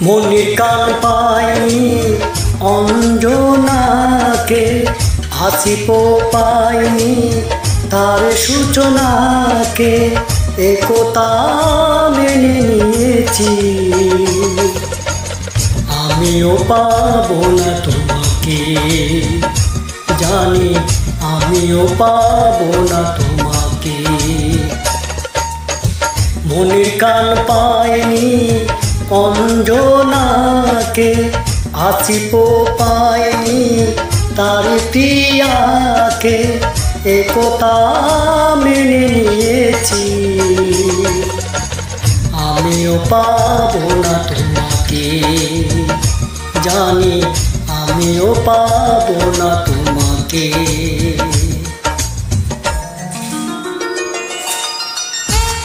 মনির কাল পাইনি অঞ্জনাকে, আসিপ পাইনি তার সূচনাকে, একতা মেনে নিয়েছি। আমিও পাবো না তোমাকে, জানি আমিও পাবো না তোমাকে। মনির কাল পাইনি অঞ্জনাকে, আসিপ পাইনি তার প্রিয়াকে, একতা মেনে নিয়েছি। আমিও পাবো না তোমাকে, জানি আমিও পাবো না তোমাকে।